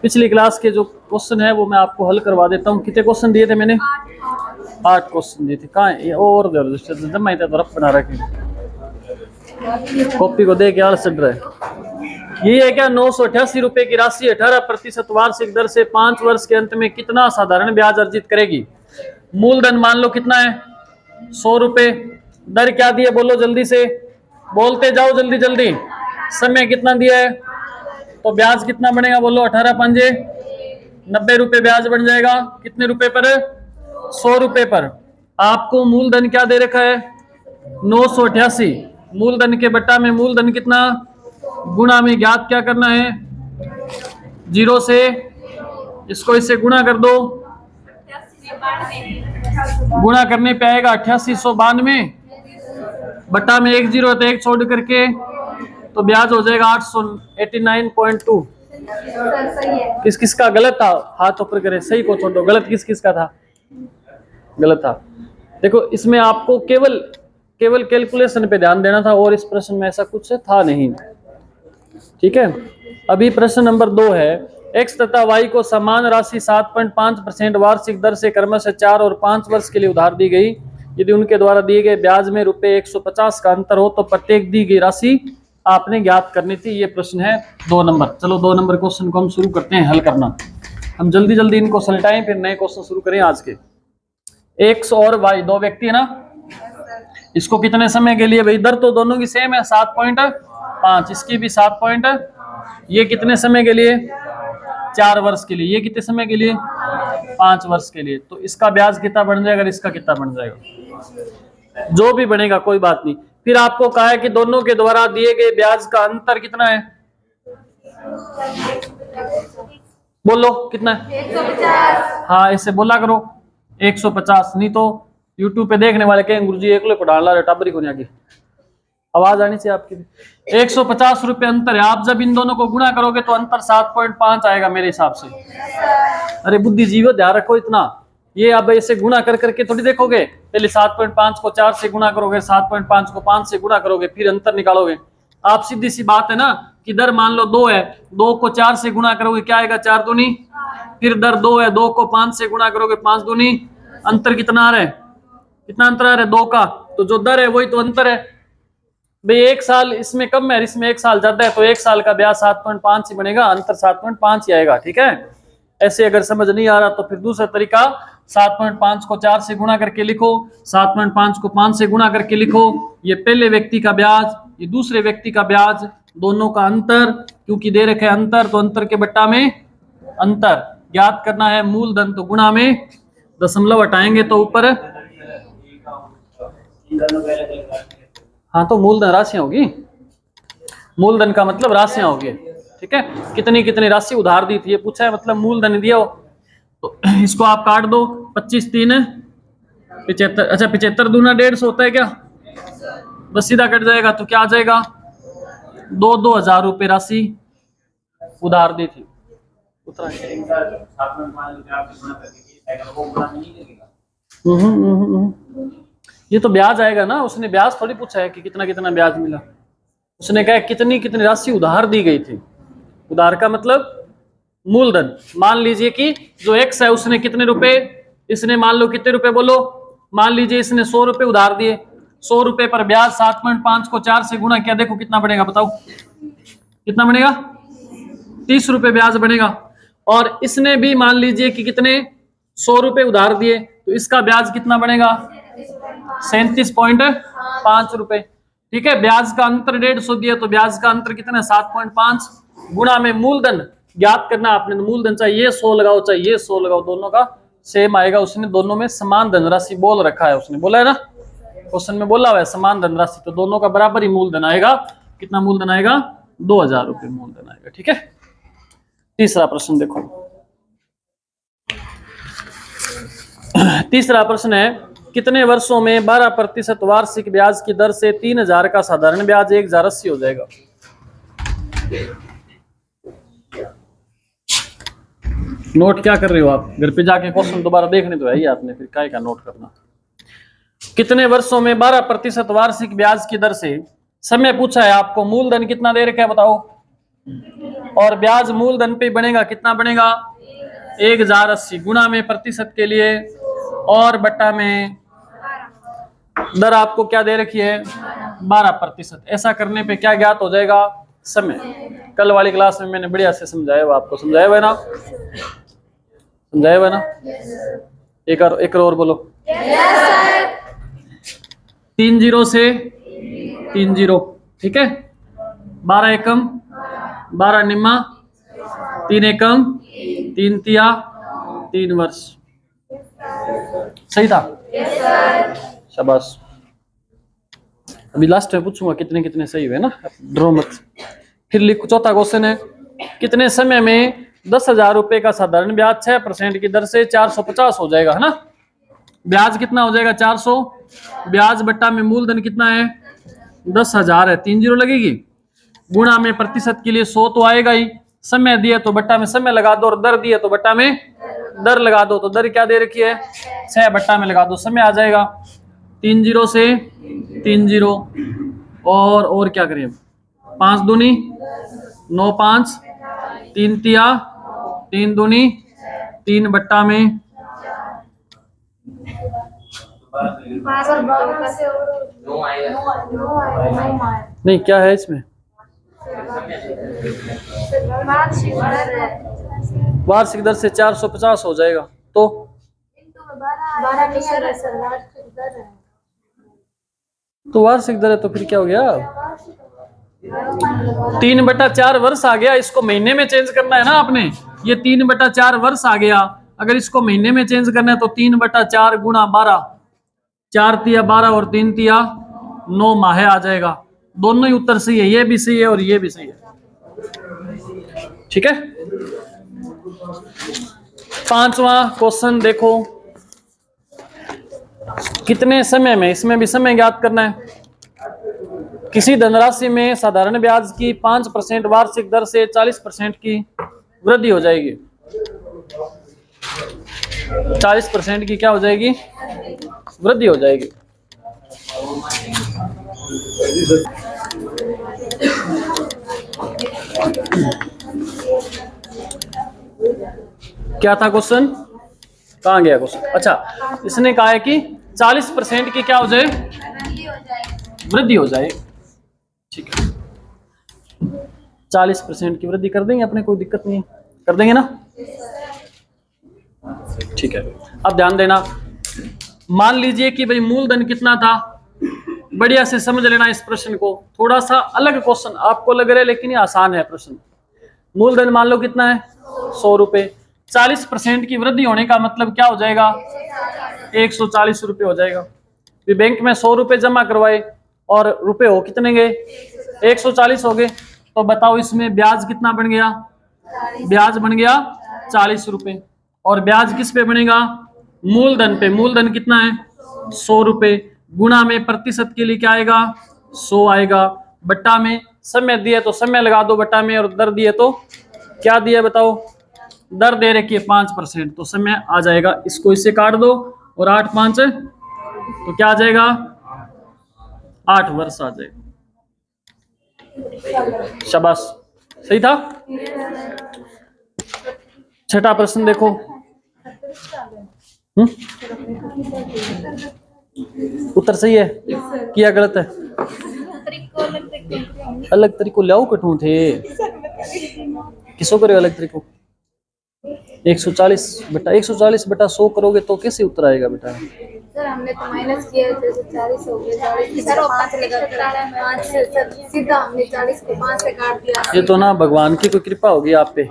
पिछली क्लास के जो क्वेश्चन है वो मैं आपको हल करवा देता हूँ। कितने क्वेश्चन दिए थे मैंने? 8 क्वेश्चन दिए थे। कहाँ है? और जमा तो रफ बना रखे, कॉपी को दे के आलस चढ़ रहा है। ये है क्या? 988 रुपए की राशि 18% वार्षिक दर से 5 वर्ष के अंत में कितना साधारण ब्याज अर्जित करेगी? मूलधन मान लो कितना है? 100 रुपए। दर क्या दिए बोलो जल्दी से, बोलते जाओ जल्दी जल्दी। समय कितना दिया है? तो ब्याज कितना बनेगा बोलो? 18 पंजे 90 रुपए ब्याज बन जाएगा। कितने रुपए पर? 100 रुपए पर। आपको मूलधन क्या दे रखा है? 988। मूलधन के बट्टा में मूलधन कितना, गुणा में ज्ञात क्या करना है? 0 से इसको इससे गुणा कर दो। गुणा करने पे आएगा 8892, बट्टा में 1 0 तो 1 छोड़ करके, तो ब्याज हो जाएगा 889.2। किस किस का गलत था? हाथ ऊपर करे, सही को छोड़ो। गलत किस किस का था? गलत था। देखो इसमें आपको केवल कैलकुलेशन पे ध्यान देना था और इस प्रश्न में ऐसा कुछ था नहीं। ठीक है, अभी प्रश्न नंबर 2 है। एक्स तथा वाई को समान राशि 7.5% वार्षिक दर से क्रमशः 4 और 5 वर्ष के लिए उधार दी गई। यदि उनके द्वारा दिए गए ब्याज में रुपए 150 का अंतर हो तो प्रत्येक दी गई राशि आपने ज्ञात करनी थी। ये प्रश्न है 2 नंबर। चलो 2 नंबर क्वेश्चन को हम शुरू करते हैं हल करना। हम जल्दी जल्दी इनको सलटाएं फिर नए क्वेश्चन शुरू करें आज के। एक्स और वाई 2 व्यक्ति है ना, इसको कितने समय के लिए? भाई दर तो दोनों की सेम है 7.5, इसकी भी 7. ये कितने समय के लिए? 4 वर्ष के लिए। ये कितने समय के लिए? 5 वर्ष के लिए। तो इसका ब्याज कितना बन जाएगा और इसका कितना बन जाएगा? जो भी बनेगा कोई बात नहीं। फिर आपको कहा है कि दोनों के द्वारा दिए गए ब्याज का अंतर कितना है? बोलो कितना है? 150। हाँ ऐसे बोला करो 150, नहीं तो यूट्यूब पे देखने वाले कहेंगे गुरुजी एक लो पढ़ा ला टाबरी को नहीं आगे। आवाज आनी चाहिए आपकी। 150 रुपए अंतर है। आप जब इन दोनों को गुणा करोगे तो अंतर 7.5 आएगा मेरे हिसाब से। अरे बुद्धिजीवी ध्यान रखो इतना। ये अब ऐसे गुणा कर करके थोड़ी देखोगे, पहले 7.5 को 4 से गुणा करोगे, 7.5 को 5 से गुणा करोगे, फिर अंतर निकालोगे। आप सीधी सी बात है ना कि दर मान लो 2 है, 2 को 4 से गुणा करोगे क्या आएगा? 4 दूनी। फिर दर 2 है, 2 को 5 से गुणा करोगे 5 दूनी। अंतर कितना आ रहा है? कितना अंतर आ रहा है? 2 का। तो जो दर है वही तो अंतर है भाई। 1 साल इसमें कम है, इसमें 1 साल ज्यादा है, तो 1 साल का ब्याज 7.5 ही बनेगा, अंतर 7.5 ही आएगा। ठीक है, ऐसे अगर समझ नहीं आ रहा तो फिर दूसरा तरीका 7.5 को 4 से गुणा करके लिखो, 7.5 को 5 से गुणा करके लिखो। ये पहले व्यक्ति का ब्याज, ये दूसरे व्यक्ति का ब्याज, दोनों का अंतर, क्योंकि दे रखे अंतर तो अंतर के बट्टा में अंतर ज्ञात करना है। मूलधन तो गुणा में दशमलव हटाएंगे तो ऊपर, हाँ तो मूलधन राशियां होगी। मूलधन का मतलब राशियां होगी। ठीक है, कितनी कितनी राशि उधार दी थी ये पूछा है, मतलब मूलधन दिया हो। तो इसको आप काट दो, 25 3 75। अच्छा 75 दूना 150 होता है क्या? बस सीधा कट जाएगा तो क्या आ जाएगा? 2,000 रुपए राशि उधार दी थी। उतरा ये तो ब्याज आएगा ना, उसने ब्याज थोड़ी पूछा है कि कितना कितना ब्याज मिला। उसने कहा कितनी कितनी राशि उधार दी गई थी। उधार का मतलब मूलधन। मान लीजिए कि जो एक्स है उसने कितने रुपए, इसने मान लो कितने रुपए बोलो, मान लीजिए इसने 100 रुपए उधार दिए। 100 रुपए पर ब्याज 7.5 को 4 से गुणा किया, देखो कितना बनेगा बताओ? कितना बनेगा? 30 रुपए ब्याज बनेगा। और इसने भी मान लीजिए कि कितने 100 रुपए उधार दिए, तो इसका ब्याज कितना बनेगा? 37.5 रुपए। ठीक है, ब्याज का अंतर 150 दिया तो ब्याज का अंतर कितना है? 7.5 गुणा में मूलधन ज्ञात करना आपने। मूलधन चाहिए 100 लगाओ चाहिए 100 लगाओ, दोनों का सेम आएगा। उसने दोनों में समान धनराशि बोल रखा है, उसने बोला है ना क्वेश्चन में, बोला हुआ है समान धनराशि, तो दोनों का बराबर ही मूलधन आएगा। कितना मूलधन आएगा? 2,000 रुपए मूलधन आएगा। ठीक है, तीसरा प्रश्न देखो। तीसरा प्रश्न है, कितने वर्षों में 12% वार्षिक ब्याज की दर से 3,000 का साधारण ब्याज 1,080 हो जाएगा? नोट क्या कर रहे हो आप? घर पे जाके क्वेश्चन दोबारा देखने तो है ही आपने, फिर काय का नोट करना। कितने वर्षों में 12% वार्षिक ब्याज की दर से, समय पूछा है आपको, मूलधन कितना दे रखा है बताओ? और ब्याज मूलधन पे बनेगा, कितना बनेगा 1080 गुणा में प्रतिशत के लिए और बट्टा में दर आपको क्या दे रखी है 12%। ऐसा करने पे क्या ज्ञात हो जाएगा समय। कल वाली क्लास में मैंने बढ़िया से समझाया हुआ, आपको समझाया हुआ ना, समझाया हुआ ना। एक और बोलो। 3 0 से 3 0, ठीक है। 12 एकम 12 निम्मा, 3 एकम 3 तिया 3 वर्ष। सही था? शाबाश। अभी लास्ट में पूछूंगा कितने कितने सही हुए ना, ड्रो मत। फिर लिखो, चौथा क्वेश्चन है, कितने समय में 10,000 रुपए का साधारण ब्याज 6% की दर से 450 हो जाएगा, है ना। ब्याज कितना हो जाएगा 400, ब्याज बट्टा में मूलधन कितना है 10,000 है, 3 0 लगेगी, गुणा में प्रतिशत के लिए 100 तो आएगा ही, समय दिया तो बट्टा में समय लगा दो, और दर दिया तो बट्टा में दर लगा दो। तो दर क्या दे रखी है 6, बट्टा में लगा दो, समय आ जाएगा 3 0 से 3 0। और क्या करें, 5 दूनी 9, 5 3 तिया 3 दूनी 3 बट्टा में नहीं, क्या है इसमें वार्षिक दर से 450 हो जाएगा। तो 12 वार्षिक दर है, तो फिर क्या हो गया 3/4 वर्ष आ गया। इसको महीने में चेंज करना है ना आपने, ये 3/4 वर्ष आ गया। अगर इसको महीने में चेंज करना है तो 3/4 गुणा 12, 4 तिया 12 और 3 तिया 9 माह आ जाएगा। दोनों ही उत्तर सही है, ये भी सही है और ये भी सही है, ठीक है। 5वां क्वेश्चन देखो, कितने समय में, इसमें भी समय ज्ञात करना है। किसी धनराशि में साधारण ब्याज की 5% वार्षिक दर से 40% की वृद्धि हो जाएगी। 40% की क्या हो जाएगी वृद्धि हो जाएगी। क्या था क्वेश्चन, कहाँ गया क्वेश्चन। अच्छा, इसने कहा है कि 40% की क्या हो जाए वृद्धि हो जाए, ठीक है। 40% की वृद्धि कर देंगे अपने, कोई दिक्कत नहीं है, कर देंगे ना, ठीक है। अब ध्यान देना, मान लीजिए कि भाई मूलधन कितना था, बढ़िया से समझ लेना इस प्रश्न को। थोड़ा सा अलग क्वेश्चन आपको लग रहा है, लेकिन ये आसान है प्रश्न। मूलधन मान लो कितना है 100 रुपए, 40% की वृद्धि होने का मतलब क्या हो जाएगा 140 रुपए हो जाएगा। फिर बैंक में 100 रुपए जमा करवाए और रुपए हो कितने गए 140 हो गए, तो बताओ इसमें ब्याज कितना बन गया, ब्याज बन गया 40 रुपए। और ब्याज किस पे बनेगा मूलधन पे, मूलधन कितना है 100 रुपए, गुणा में प्रतिशत के लिए क्या आएगा 100 आएगा, बट्टा में समय दिए तो समय लगा दो बट्टा में, और दर दिए तो क्या दिया बताओ, दर दे रखी है 5%, तो समय आ जाएगा, इसको इससे काट दो और 8 5 तो क्या आ जाएगा 8 वर्ष आ जाएगा। शाबाश, सही था। छठा प्रश्न देखो, उत्तर सही है किया गलत है, अलग तरीको लियाओ कटू थे, किसो करे अलग तरीको 140/100 करोगे तो कैसे उत्तर आएगा बेटा। सर हमने तो माइनस किया, जैसे 40 हो गए, 40 सर 5 लगा कर 5 से सर सीधा हमने 40 को 5 से काट दिया। ये तो ना भगवान की कोई कृपा होगी आप पे।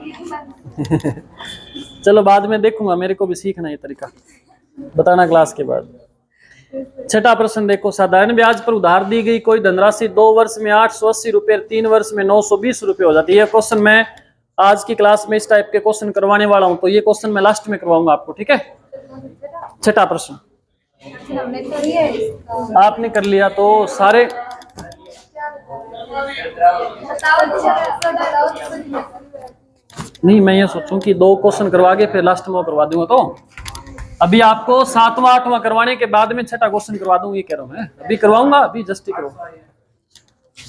चलो बाद में देखूंगा, मेरे को भी सीखना ये तरीका, बताना क्लास के बाद। छठा प्रश्न देखो, साधारण ब्याज पर उधार दी गई कोई धनराशि 2 वर्ष में 880 रुपए, 3 वर्ष में 920 रुपए हो जाती है। क्वेश्चन मैं आज की क्लास में इस टाइप के क्वेश्चन करवाने वाला हूं, तो ये क्वेश्चन मैं लास्ट में करवाऊंगा आपको, ठीक है। छठा प्रश्न हमने कर लिया, आपने कर लिया तो सारे नहीं, मैं ये सोचूं कि 2 क्वेश्चन करवा के फिर लास्ट में वो करवा दूंगा, तो अभी आपको 7वां 8वां करवाने के बाद में छठा क्वेश्चन करवा दूंगा, ये कह रहा हूं मैं, अभी करवाऊंगा, अभी जस्ट ही करो।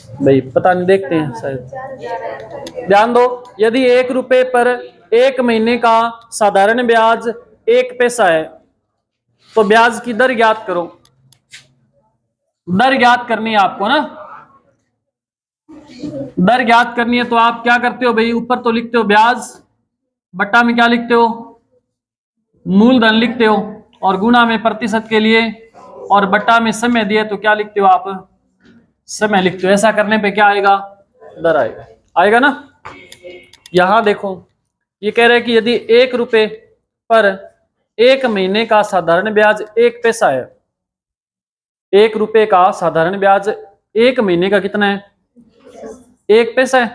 भाई पता नहीं, देखते हैं शायद। ध्यान दो, यदि 1 रुपए पर 1 महीने का साधारण ब्याज 1 पैसा है तो ब्याज की दर ज्ञात करो। दर ज्ञात करनी है आपको ना, दर ज्ञात करनी है तो आप क्या करते हो भाई, ऊपर तो लिखते हो ब्याज, बट्टा में क्या लिखते हो, मूलधन लिखते हो, और गुणा में प्रतिशत के लिए, और बट्टा में समय दिए तो क्या लिखते हो आप, समय लिखते हो। ऐसा करने पे क्या आएगा, दर आएगा, आएगा ना। यहां देखो ये कह रहे हैं कि यदि 1 रुपए पर 1 महीने का साधारण ब्याज 1 पैसा है, 1 रुपए का साधारण ब्याज 1 महीने का कितना है, 1 पैसा है,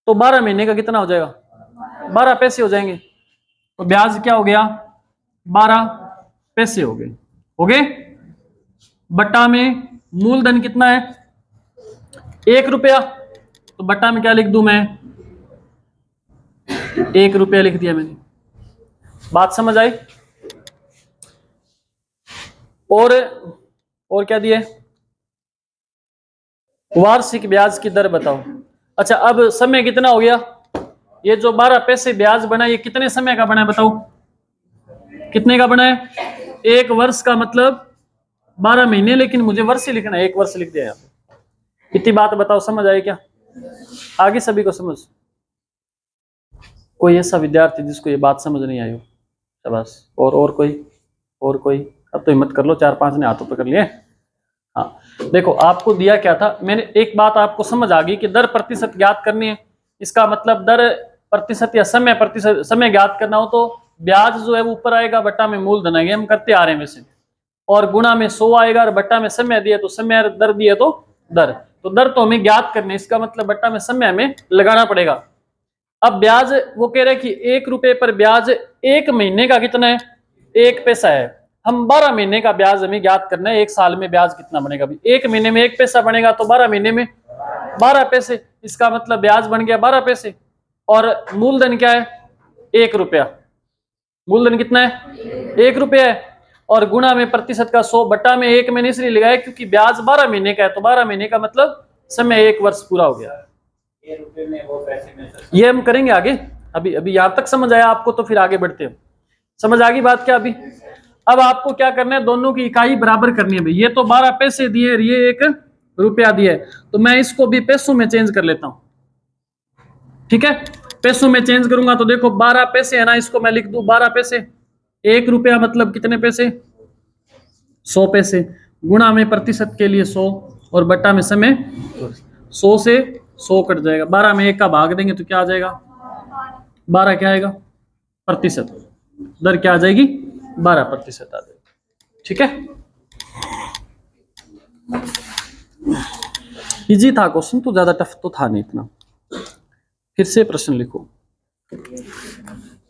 तो 12 महीने का कितना हो जाएगा, 12 पैसे हो जाएंगे। तो ब्याज क्या हो गया, 12 पैसे हो गए, हो गए। बट्टा में मूलधन कितना है, 1 रुपया, तो बट्टा में क्या लिख दूं मैं, 1 रुपया लिख दिया मैंने। बात समझ आई। और क्या दिया, वार्षिक ब्याज की दर बताओ। अच्छा अब समय कितना हो गया, ये जो 12 पैसे ब्याज बना ये कितने समय का बना है बताओ, कितने का बना है, 1 वर्ष का, मतलब 12 महीने, लेकिन मुझे वर्ष ही लिखना है, 1 वर्ष लिख दिया यहाँ पे। इतनी बात बताओ, समझ आई क्या, आगे सभी को समझ। कोई ऐसा विद्यार्थी जिसको ये बात समझ नहीं आई हो, शाबाश। और कोई, अब तो हिम्मत कर लो, 4-5 ने हाथों पकड़ लिए। हाँ देखो आपको दिया क्या था, मैंने एक बात आपको समझ आ गई कि दर प्रतिशत ज्ञात करनी है। इसका मतलब दर प्रतिशत या समय प्रतिशत, समय ज्ञात करना हो तो ब्याज जो है वो ऊपर आएगा, बट्टा में मूलधन आएगा, हम करते आ रहे हैं वैसे, और गुणा में 100 आएगा, और बट्टा में समय दिया तो समय, दर दिया तो दर। तो दर तो हमें ज्ञात करनी है, इसका मतलब बट्टा में समय हमें लगाना पड़ेगा। अब ब्याज वो कह रहे हैं कि 1 रुपए पर ब्याज 1 महीने का कितना है, 1 पैसा है। हम 12 महीने का ब्याज हमें ज्ञात करना है, 1 साल में ब्याज कितना बनेगा, 1 महीने में 1 पैसा बनेगा तो 12 महीने में 12 पैसे, इसका मतलब ब्याज बन गया 12 पैसे। और मूलधन क्या है, 1 रुपया, मूलधन कितना है, 1 रुपया है, और गुणा में प्रतिशत का 100, बट्टा में 1 मैंने इसलिए लगाया क्योंकि ब्याज 12 महीने का है, तो 12 महीने का मतलब समय 1 वर्ष पूरा हो गया। ये हम करेंगे आगे, अभी यहां तक समझ आया आपको, तो फिर आगे बढ़ते हैं। समझ आ गई बात क्या अभी। अब आपको क्या करना है, दोनों की इकाई बराबर करनी है भाई। ये तो 12 पैसे दिए, ये 1 रुपया दिया है, तो मैं इसको भी पैसों में चेंज कर लेता हूं, ठीक है। पैसों में चेंज करूंगा तो देखो 12 पैसे है ना, इसको मैं लिख दूं 12 पैसे, 1 रुपया मतलब कितने पैसे, 100 पैसे, गुणा में प्रतिशत के लिए 100, और बट्टा में समय, 100 से 100 कट जाएगा, 12 में 1 का भाग देंगे तो क्या आ जाएगा, 12 क्या आएगा, प्रतिशत, दर क्या आ जाएगी, 12% आ जाएगी, ठीक है। इजी था क्वेश्चन, तो ज्यादा टफ तो था नहीं इतना। फिर से प्रश्न लिखो।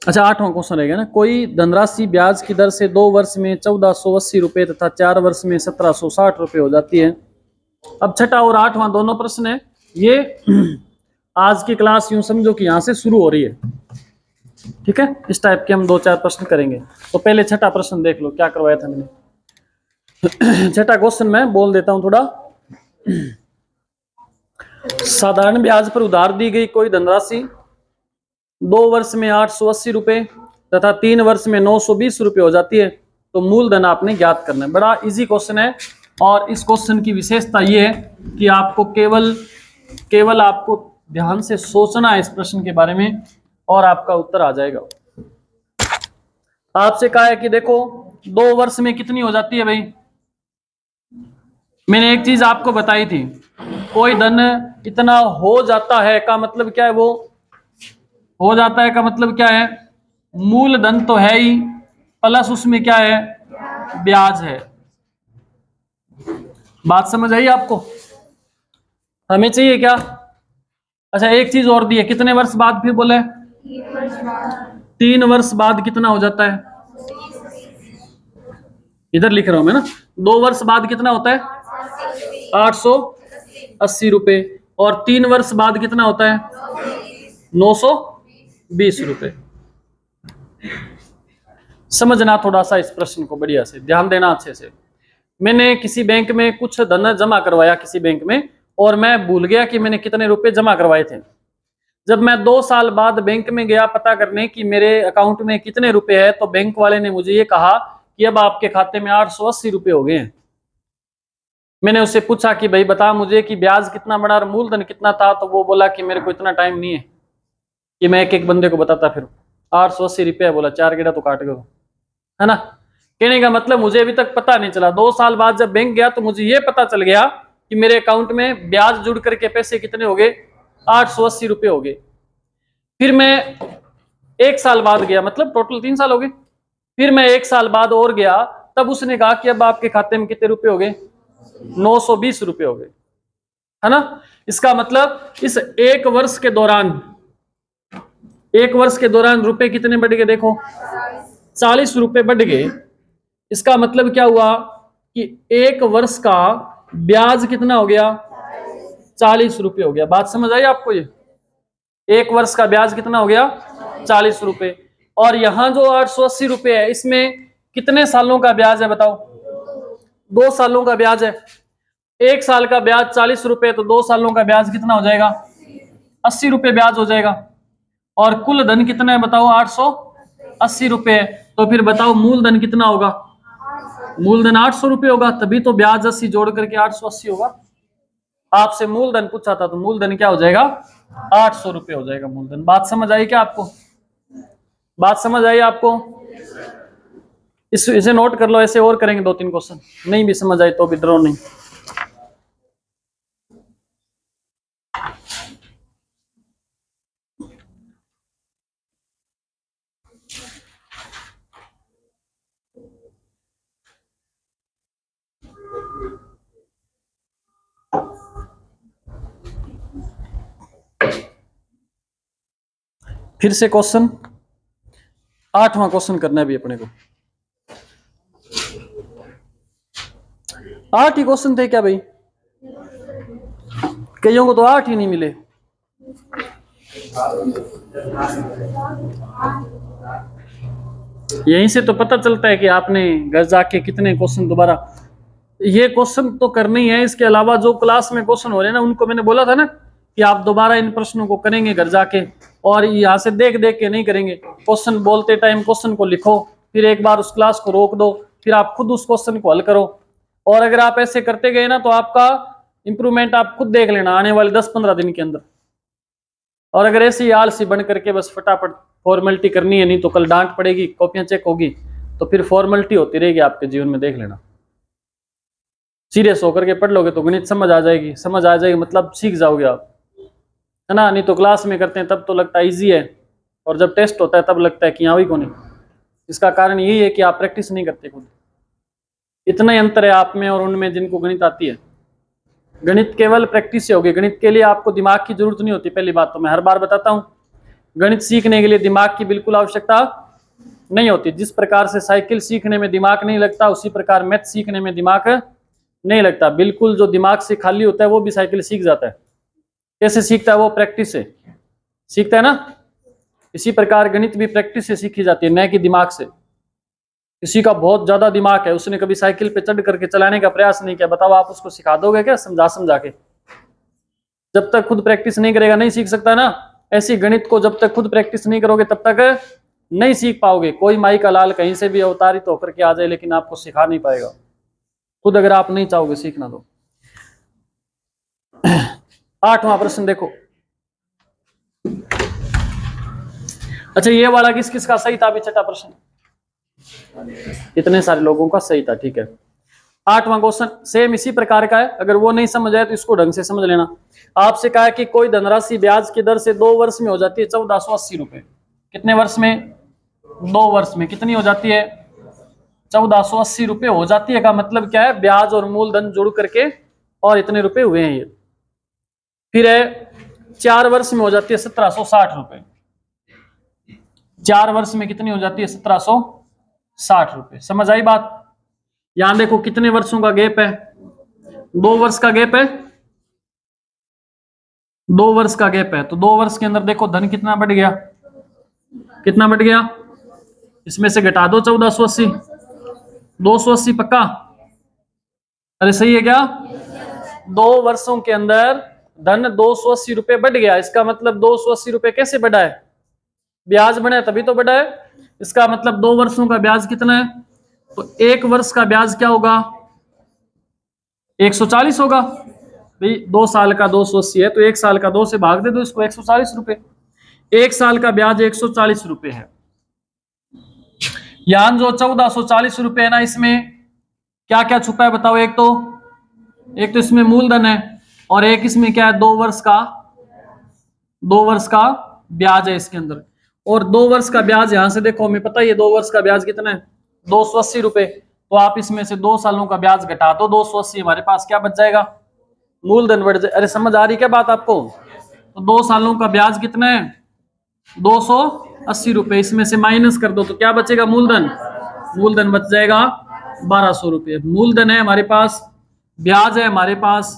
अच्छा 8वां क्वेश्चन रहेगा ना, कोई धनराशि ब्याज की दर से 2 वर्ष में 1480 रुपए तथा 4 वर्ष में 1760 रुपए हो जाती है। अब 6वां और 8वां दोनों प्रश्न है ये। आज की क्लास यूं समझो कि यहां से शुरू हो रही है, ठीक है। इस टाइप के हम 2-4 प्रश्न करेंगे। तो पहले 6वां प्रश्न देख लो क्या करवाया था मैंने। 6वां क्वेश्चन मैं बोल देता हूं थोड़ा। साधारण ब्याज पर उधार दी गई कोई धनराशि 2 वर्ष में 880 रुपए तथा 3 वर्ष में 920 रुपए हो जाती है, तो मूलधन आपने ज्ञात करना है। बड़ा इजी क्वेश्चन है, और इस क्वेश्चन की विशेषता ये है कि आपको केवल आपको ध्यान से सोचना है इस प्रश्न के बारे में, और आपका उत्तर आ जाएगा। आपसे कहा है कि देखो 2 वर्ष में कितनी हो जाती है भाई। मैंने एक चीज आपको बताई थी, कोई धन इतना हो जाता है का मतलब क्या है, वो हो जाता है का मतलब क्या है, मूलधन तो है ही, प्लस उसमें क्या है, ब्याज है। बात समझ आई आपको, हमें चाहिए क्या। अच्छा एक चीज और दी है, कितने वर्ष बाद, फिर बोले 3 वर्ष बाद कितना हो जाता है, इधर लिख रहा हूं मैं ना, 2 वर्ष बाद कितना होता है 880 रुपए, और 3 वर्ष बाद कितना होता है 920 रुपए। समझना थोड़ा सा इस प्रश्न को, बढ़िया से ध्यान देना अच्छे से। मैंने किसी बैंक में कुछ धन जमा करवाया किसी बैंक में, और मैं भूल गया कि मैंने कितने रुपए जमा करवाए थे। जब मैं 2 साल बाद बैंक में गया पता करने कि मेरे अकाउंट में कितने रुपए है, तो बैंक वाले ने मुझे ये कहा कि अब आपके खाते में 880 रुपए हो गए हैं। मैंने उससे पूछा कि भाई बता मुझे कि ब्याज कितना बना और मूलधन कितना था, तो वो बोला कि मेरे को इतना टाइम नहीं है कि मैं एक एक बंदे को बताता फिर। 880 रुपये बोला, 4 गेड़ा तो काट गए, है ना। कहने का मतलब मुझे अभी तक पता नहीं चला। 2 साल बाद जब बैंक गया तो मुझे ये पता चल गया कि मेरे अकाउंट में ब्याज जुड़ करके पैसे कितने हो गए, 880 रुपये हो गए। फिर मैं 1 साल बाद गया, मतलब टोटल 3 साल हो गए। फिर मैं 1 साल बाद और गया, तब उसने कहा कि अब आपके खाते में कितने रुपए हो गए, 920 रुपये हो गए, है ना। इसका मतलब इस 1 वर्ष के दौरान, 1 वर्ष के दौरान रुपए कितने बढ़ गए, देखो 40 रुपए बढ़ गए। इसका मतलब क्या हुआ कि 1 वर्ष का ब्याज कितना हो गया, 40 रुपए हो गया। बात समझ आई आपको? ये 1 वर्ष का ब्याज कितना हो गया, 40 रुपए। और यहां जो 880 रुपए है, इसमें कितने सालों का ब्याज है बताओ? 2 सालों का ब्याज है। 1 साल का ब्याज 40 रुपए, तो 2 सालों का ब्याज कितना हो जाएगा, 80 रुपए ब्याज हो जाएगा। और कुल धन कितना है बताओ, 880 रुपए है। तो फिर बताओ मूलधन कितना होगा, मूलधन 800 रुपये होगा, तभी तो ब्याज 80 जोड़ करके 880 होगा। आपसे मूलधन पूछा था तो मूलधन क्या हो जाएगा, 800 रुपये हो जाएगा मूलधन। बात समझ आई क्या आपको? बात समझ आई आपको? इसे नोट कर लो, ऐसे और करेंगे 2-3 क्वेश्चन। नहीं भी समझ आई तो भी डरो नहीं। फिर से क्वेश्चन, 8वां क्वेश्चन करना है भी अपने को। 8 ही क्वेश्चन थे क्या भाई? कईयों को तो 8 ही नहीं मिले। यहीं से तो पता चलता है कि आपने घर जाके कितने क्वेश्चन दोबारा, ये क्वेश्चन तो करने ही है। इसके अलावा जो क्लास में क्वेश्चन हो रहे हैं ना, उनको मैंने बोला था ना कि आप दोबारा इन प्रश्नों को करेंगे घर जाके, और यहाँ से देख देख के नहीं करेंगे। क्वेश्चन बोलते टाइम क्वेश्चन को लिखो, फिर एक बार उस क्लास को रोक दो, फिर आप खुद उस क्वेश्चन को हल करो। और अगर आप ऐसे करते गए ना तो आपका इंप्रूवमेंट आप खुद देख लेना आने वाले 10-15 दिन के अंदर। और अगर ऐसी आलसी बन करके बस फटाफट फॉर्मेलिटी करनी है, नहीं तो कल डांट पड़ेगी, कॉपियां चेक होगी, तो फिर फॉर्मेलिटी होती रहेगी आपके जीवन में, देख लेना। सीरियस होकर के पढ़ लोगे तो गणित समझ आ जाएगी, समझ आ जाएगी मतलब सीख जाओगे आप, है ना। नहीं तो क्लास में करते हैं तब तो लगता है ईजी है, और जब टेस्ट होता है तब लगता है कि यहाँ भी कौन है। इसका कारण यही है कि आप प्रैक्टिस नहीं करते खुद। इतना ही अंतर है आप में और उनमें जिनको गणित आती है। गणित केवल प्रैक्टिस से होगी। गणित के लिए आपको दिमाग की जरूरत नहीं होती। पहली बात तो मैं हर बार बताता हूँ, गणित सीखने के लिए दिमाग की बिल्कुल आवश्यकता नहीं होती। जिस प्रकार से साइकिल सीखने में दिमाग नहीं लगता, उसी प्रकार मैथ सीखने में दिमाग नहीं लगता। बिल्कुल जो दिमाग से खाली होता है वो भी साइकिल सीख जाता है। कैसे सीखता है वो? प्रैक्टिस से सीखता है ना। इसी प्रकार गणित भी प्रैक्टिस से सीखी जाती है, न कि दिमाग से। किसी का बहुत ज्यादा दिमाग है, उसने कभी साइकिल पे चढ़ करके चलाने का प्रयास नहीं किया, बताओ आप उसको सिखा दोगे क्या समझा समझा के? जब तक खुद प्रैक्टिस नहीं करेगा नहीं सीख सकता ना। ऐसी गणित को जब तक खुद प्रैक्टिस नहीं करोगे तब तक नहीं सीख पाओगे। कोई माई का लाल कहीं से भी अवतारित होकर के आ जाए, लेकिन आपको सिखा नहीं पाएगा खुद, अगर आप नहीं चाहोगे सीखना तो। 8वां प्रश्न देखो। अच्छा, ये वाला किस किस का सही था? अभी 6ठा प्रश्न इतने सारे लोगों का सही था, ठीक है। 8वां क्वेश्चन सेम इसी प्रकार का है। अगर वो नहीं समझ आए तो इसको ढंग से समझ लेना। आपसे कहा कि कोई धनराशि ब्याज की दर से 2 वर्ष में हो जाती है 1480 रुपए। कितने वर्ष में? 2 वर्ष में कितनी हो जाती है? 1480 रुपए हो जाती है। का मतलब क्या है? ब्याज और मूलधन जोड़ करके और इतने रुपए हुए हैं ये। फिर है 4 वर्ष में हो जाती है 1760 रुपए। 4 वर्ष में कितनी हो जाती है? 1760 रुपए। समझ आई बात? यहां देखो कितने वर्षों का गैप है? 2 वर्ष का गैप है। 2 वर्ष का गैप है, तो 2 वर्ष के अंदर देखो धन कितना बढ़ गया? कितना बढ़ गया? इसमें से घटा दो 1480। 280 पक्का? अरे सही है क्या? 2 वर्षों के अंदर धन 280 रुपए बढ़ गया। इसका मतलब 280 रुपए कैसे बढ़ा है? ब्याज बढ़ा है तभी तो बढ़ा है। इसका मतलब 2 वर्षों का ब्याज कितना है? तो 1 वर्ष का ब्याज क्या होगा? 140 होगा भाई। 2 साल का 280 है तो 1 साल का 2 से भाग दे दो इसको, 140 रुपए। 1 साल का ब्याज 140 रुपए है। यहां जो 1440 रुपए है ना, इसमें क्या क्या छुपा है बताओ? एक तो इसमें मूलधन है और एक इसमें क्या है? 2 वर्ष का ब्याज है इसके अंदर। और 2 वर्ष का ब्याज यहां से देखो, हमें पता है ये 2 वर्ष का ब्याज कितना है? 280 रुपए। तो आप इसमें से 2 सालों का ब्याज घटा दो, 280, हमारे पास क्या बच जाएगा? मूलधन बढ़ जाए। अरे समझ आ रही क्या बात आपको? तो 2 सालों का ब्याज कितना है? 280 रुपए। इसमें से माइनस कर दो तो क्या बचेगा? मूलधन बच जाएगा 1200 रुपये। मूलधन है हमारे पास, ब्याज है हमारे पास।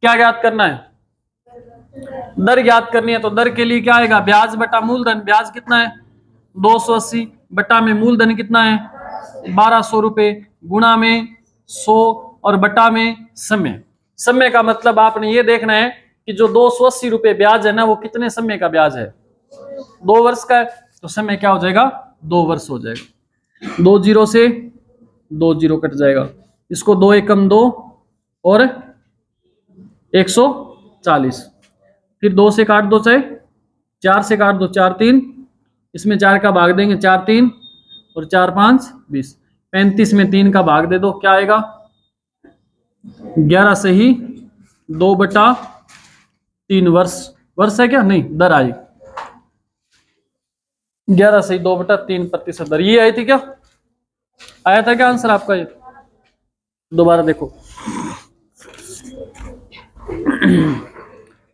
क्या ज्ञात करना है? दर ज्ञात करनी है। तो दर के लिए क्या आएगा? ब्याज बटा मूलधन। ब्याज कितना है? 280 बटा में मूलधन कितना है? 1200 रुपये, गुणा में 100 और बटा में समय। समय का मतलब आपने ये देखना है कि जो 280 रुपये ब्याज है ना, वो कितने समय का ब्याज है? 2 वर्ष का है। तो समय क्या हो जाएगा? 2 वर्ष हो जाएगा। 2 जीरो से 2 जीरो कट जाएगा। इसको 2 एकम 2 और 140। फिर 2 से काट दो, चाहे 4 से काट दो, 4 3, इसमें 4 का भाग देंगे, 4 3 और 4 5 20। 35 में 3 का भाग दे दो, क्या आएगा? 11 से ही 2 बटा 3 वर्ष। वर्ष है क्या? नहीं, दर आई। 11 से ही 2 बटा 3% दर। ये आई थी क्या? आया था क्या आंसर आपका? ये दोबारा देखो।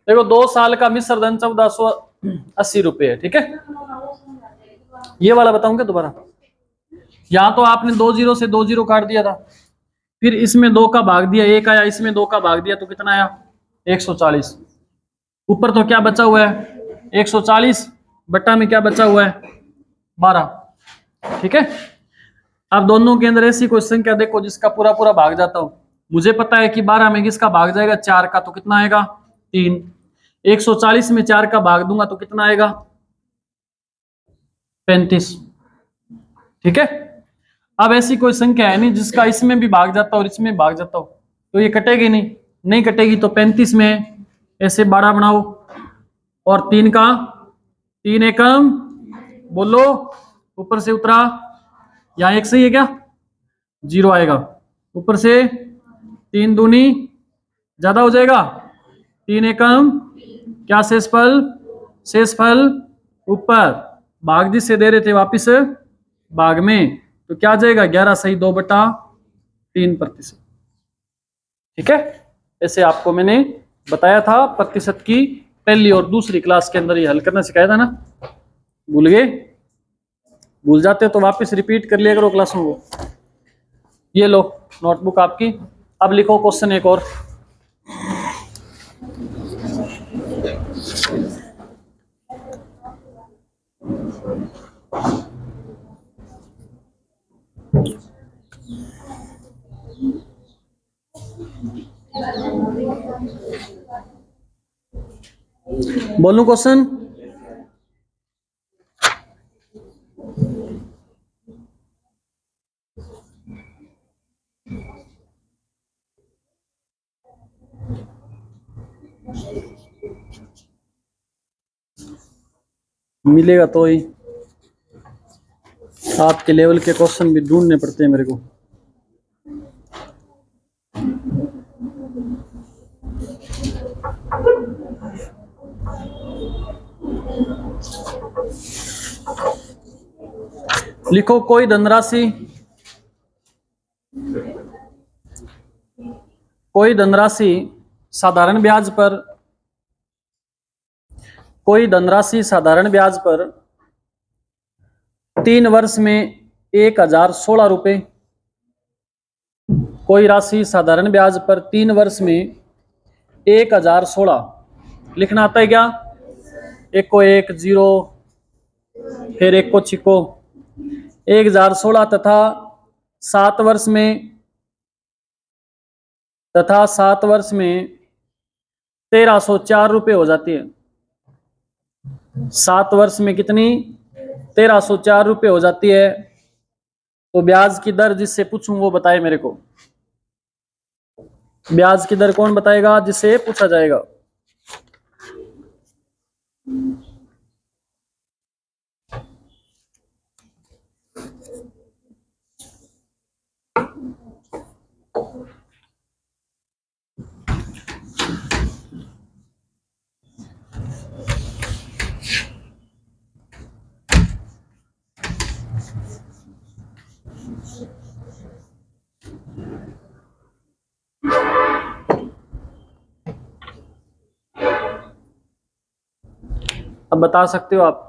देखो 2 साल का मिश्र धन 1480 रुपये है, ठीक है। ये वाला बताऊंगा दोबारा। यहां तो आपने 2 जीरो से 2 जीरो काट दिया था, फिर इसमें 2 का भाग दिया, 1 आया, इसमें 2 का भाग दिया तो कितना आया? 140। ऊपर तो क्या बचा हुआ है? 140 बट्टा में क्या बचा हुआ है? 12, ठीक है। अब दोनों के अंदर ऐसी कोई संख्या देखो जिसका पूरा पूरा भाग जाता हो। मुझे पता है कि 12 में किसका भाग जाएगा? 4 का, तो कितना आएगा? 3। 140 में 4 का भाग दूंगा तो कितना आएगा? 35, ठीक है। अब ऐसी कोई संख्या है नहीं जिसका इसमें भी भाग जाता हो और इसमें भाग जाता हो, तो ये कटेगी नहीं कटेगी। तो 35 में ऐसे 12 बनाओ और 3 का 3 एकम बोलो, ऊपर से उतरा, यहाँ एक सही है क्या? 0 आएगा। ऊपर से 3 दूनी ज्यादा हो जाएगा, 3 एकम क्या? शेषफल ऊपर, भाग जिससे दे रहे थे वापिस भाग में, तो क्या आ जाएगा? 11 सही 2 बटा 3%, ठीक है। ऐसे आपको मैंने बताया था प्रतिशत की पहली और दूसरी क्लास के अंदर ये हल करना सिखाया था ना। भूल गए? भूल जाते तो वापस रिपीट कर लिया करो क्लासों को। ये लो नोटबुक आपकी। अब लिखो क्वेश्चन एक और। बोलूं क्वेश्चन? मिलेगा तो ही। आपके लेवल के क्वेश्चन भी ढूंढने पड़ते हैं मेरे को। लिखो कोई धनराशि साधारण ब्याज पर 3 वर्ष में 1016 रुपए। कोई राशि साधारण ब्याज पर 3 वर्ष में 1016 लिखना आता है क्या? एक को 1 0 फिर एक को छिको 1016 तथा 7 वर्ष में तथा 7 वर्ष में 1304 रुपये हो जाती है। 7 वर्ष में कितनी? 1304 रुपये हो जाती है। तो ब्याज की दर जिससे पूछूं वो बताए मेरे को। ब्याज की दर कौन बताएगा? जिससे पूछा जाएगा। अब बता सकते हो आप।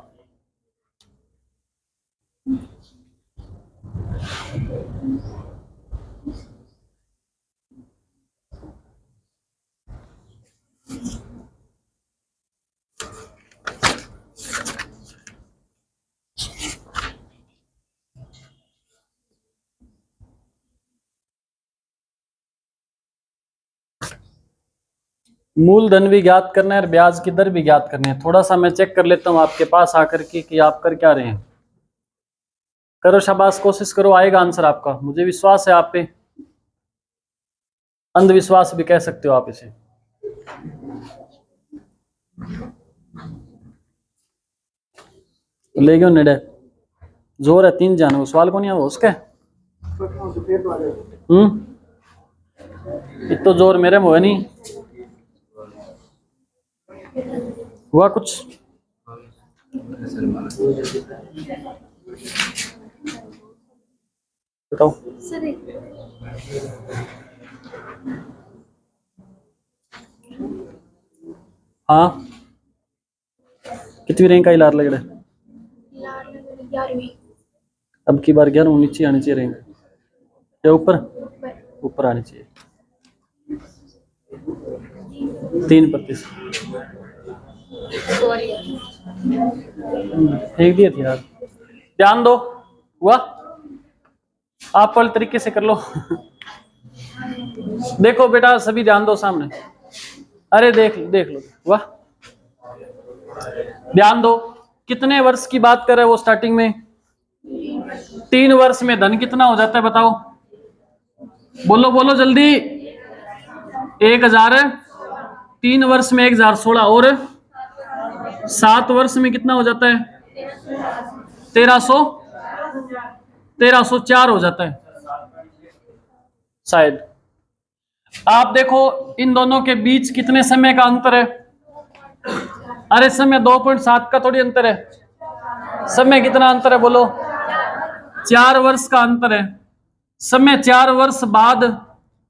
मूलधन भी ज्ञात करना है और ब्याज की दर भी ज्ञात करनी है। थोड़ा सा मैं चेक कर लेता हूं आपके पास आकर के कि आप कर क्या रहे हैं। करो शाबाश, कोशिश करो, आएगा आंसर आपका, मुझे विश्वास है आप पे। अंधविश्वास भी कह सकते हो आप इसे। ले गयो नेड़े जोर है 3 जाने, वो सवाल को नहीं हो उसके। इतो जोर मेरे में हुआ नहीं हुआ कुछ। बताओ। हाँ, कितनी रैंक आई लार लगड़े? अब की बार 11 नीचे आनी चाहिए रैंक या ऊपर? ऊपर आनी चाहिए। 3% फेंक दिए थे यार। ध्यान दो, हुआ? आप वाले तरीके से कर लो। देखो बेटा, सभी ध्यान दो सामने। अरे देख लो, वाह। ध्यान दो, कितने वर्ष की बात कर रहे हैं वो स्टार्टिंग में? 3 वर्ष में धन कितना हो जाता है बताओ? बोलो बोलो जल्दी। 1000, 3 वर्ष में 1016 और 7 वर्ष में कितना हो जाता है? 1304 हो जाता है शायद। आप देखो इन दोनों के बीच कितने समय का अंतर है? अरे समय 2.7 का थोड़ी अंतर है। समय कितना अंतर है बोलो? 4 वर्ष का अंतर है। समय 4 वर्ष बाद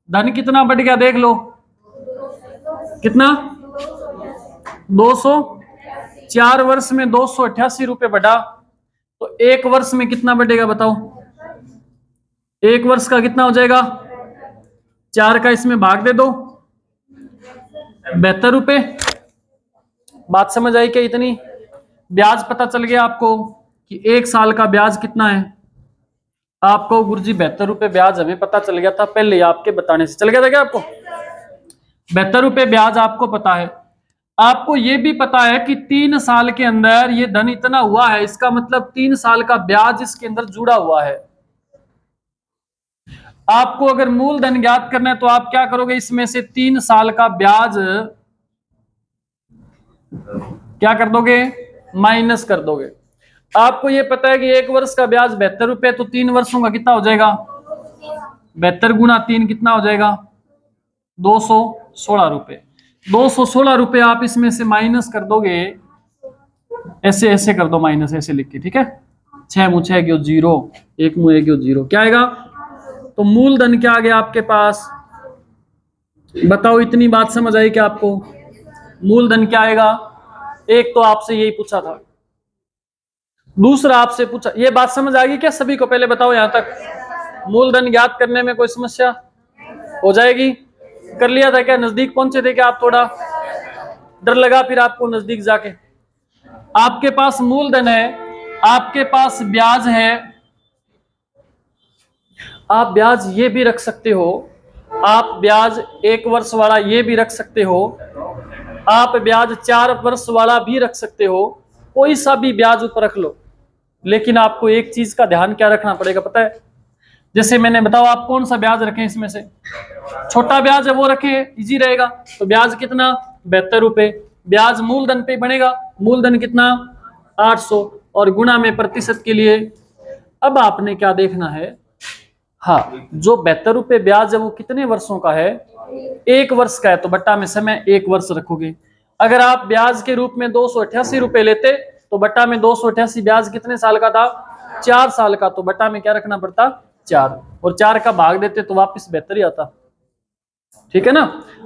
धन कितना बढ़ गया देख लो। कितना? 200। 4 वर्ष में 288 रुपये बढ़ा, तो 1 वर्ष में कितना बढ़ेगा बताओ? 1 वर्ष का कितना हो जाएगा? 4 का इसमें भाग दे दो, 72 रुपये। बात समझ आई क्या? इतनी ब्याज पता चल गया आपको कि 1 साल का ब्याज कितना है? आपको गुरुजी 72 रुपये ब्याज हमें पता चल गया था, पहले आपके बताने से चल गया था क्या आपको? 72 रुपये ब्याज आपको पता है। आपको यह भी पता है कि 3 साल के अंदर ये धन इतना हुआ है, इसका मतलब 3 साल का ब्याज इसके अंदर जुड़ा हुआ है। आपको अगर मूलधन ज्ञात करना है तो आप क्या करोगे? इसमें से 3 साल का ब्याज क्या कर दोगे? माइनस कर दोगे। आपको यह पता है कि 1 वर्ष का ब्याज 72 रुपये, तो 3 वर्षों का कितना हो जाएगा? 72 गुना 3 कितना हो जाएगा? 216 रुपये। 216 रुपये आप इसमें से माइनस कर दोगे, ऐसे ऐसे कर दो माइनस, ऐसे लिख के, ठीक है? 6 मुँह 6 क्यों 0, 1 मुँह 1 क्यों 0, क्या आएगा? तो मूलधन क्या आ गया आपके पास? बताओ, इतनी बात समझ आई क्या आपको? मूलधन क्या आएगा? एक तो आपसे यही पूछा था, दूसरा आपसे पूछा, ये बात समझ आ गई क्या सभी को? पहले बताओ यहां तक मूलधन ज्ञात करने में कोई समस्या हो जाएगी? कर लिया था क्या? नजदीक पहुंचे थे क्या आप? थोड़ा डर लगा फिर आपको नजदीक जाके? आपके पास मूलधन है, आपके पास ब्याज है। आप ब्याज ये भी रख सकते हो आप ब्याज 1 वर्ष वाला ये भी रख सकते हो, आप ब्याज 4 वर्ष वाला भी रख सकते हो, कोई सा भी ब्याज ऊपर रख लो। लेकिन आपको एक चीज का ध्यान क्या रखना पड़ेगा पता है? जैसे मैंने बताओ आप कौन सा ब्याज रखें, इसमें से छोटा ब्याज है वो रखें, इजी रहेगा। तो ब्याज कितना, 72 रुपए। ब्याज मूलधन पे बनेगा, मूलधन कितना, 800, और गुणा में प्रतिशत के लिए। अब आपने क्या देखना है, हाँ, जो 72 रुपए ब्याज है वो कितने वर्षों का है, 1 वर्ष का है, तो बट्टा में समय 1 वर्ष रखोगे। अगर आप ब्याज के रूप में 288 रुपए लेते तो बट्टा में 288 ब्याज कितने साल का था, 4 साल का, तो बट्टा में क्या रखना पड़ता, 4, और 4 का भाग देते तो वापस 72 ही आता। ठीक है ना।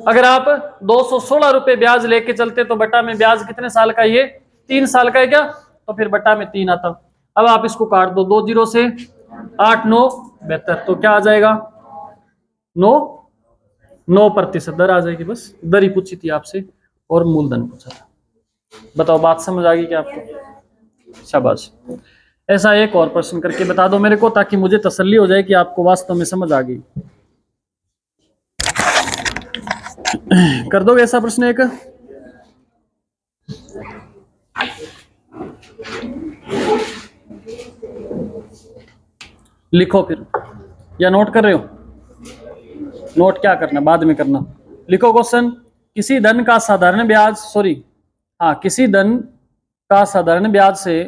अगर आप 216 रुपए ब्याज लेके चलते तो बट्टा में ब्याज कितने साल का, ये 3 साल का है क्या, तो फिर बट्टा में 3 आता। अब आप इसको काट दो, 2 जीरो से 8 9 72, तो क्या आ जाएगा, 9% दर आ जाएगी। बस दर ही पूछी थी आपसे और मूलधन पूछा था। बताओ बात समझ आ गई क्या आपको? शाबाश। ऐसा एक और प्रश्न करके बता दो मेरे को, ताकि मुझे तसल्ली हो जाए कि आपको वास्तव में समझ आ गई। कर दोगे ऐसा प्रश्न एक? लिखो फिर, या नोट कर रहे हो? नोट क्या करना, बाद में करना। लिखो क्वेश्चन, किसी धन का साधारण ब्याज, किसी धन का साधारण ब्याज से,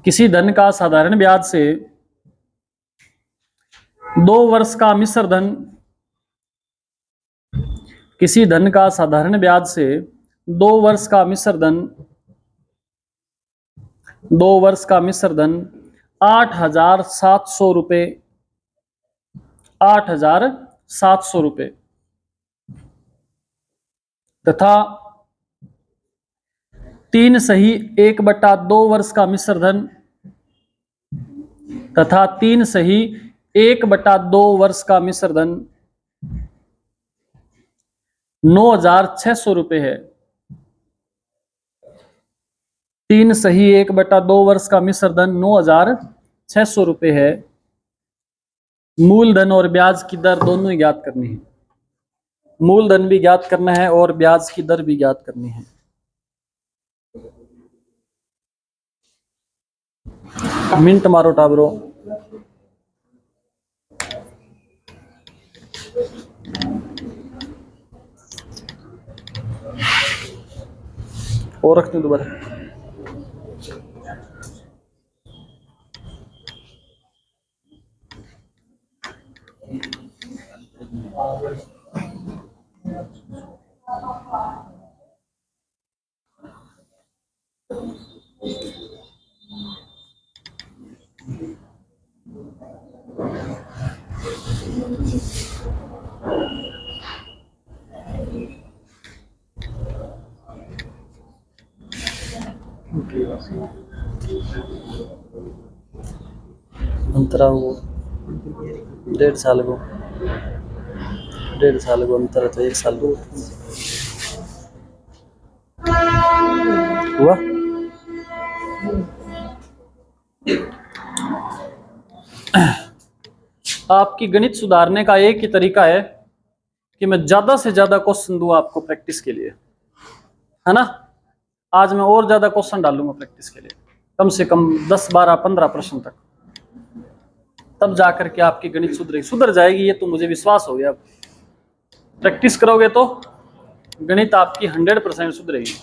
किसी धन का साधारण ब्याज से 2 वर्ष का मिश्र धन, किसी धन का साधारण ब्याज से 2 वर्ष का मिश्र धन, 2 वर्ष का मिश्र धन 8,700 रुपए, 8,700 रुपए, तथा 3 सही 1/2 वर्ष का मिश्र धन, तथा 3 सही 1/2 वर्ष का मिश्र धन 9,600 रुपए है। 3 सही 1/2 वर्ष का मिश्र धन 9,600 रुपए है। मूलधन और ब्याज की दर दोनों ही ज्ञात करनी है, मूलधन भी ज्ञात करना है और ब्याज की दर भी ज्ञात करनी है। मिनट मारो टाबरो। और रखते दोबारा। अंतरा वो 1.5 साल को, 1.5 साल को अंतर है, तो 1 साल को हुआ। आपकी गणित सुधारने का एक ही तरीका है कि मैं ज्यादा से ज्यादा क्वेश्चन दूं आपको प्रैक्टिस के लिए, है ना। आज मैं और ज्यादा क्वेश्चन डालूंगा प्रैक्टिस के लिए, कम से कम 10 12 15 प्रश्न तक, तब जाकर के आपकी गणित सुधर जाएगी, ये तो मुझे विश्वास हो गया। प्रैक्टिस करोगे तो गणित आपकी 100% सुधरेगी।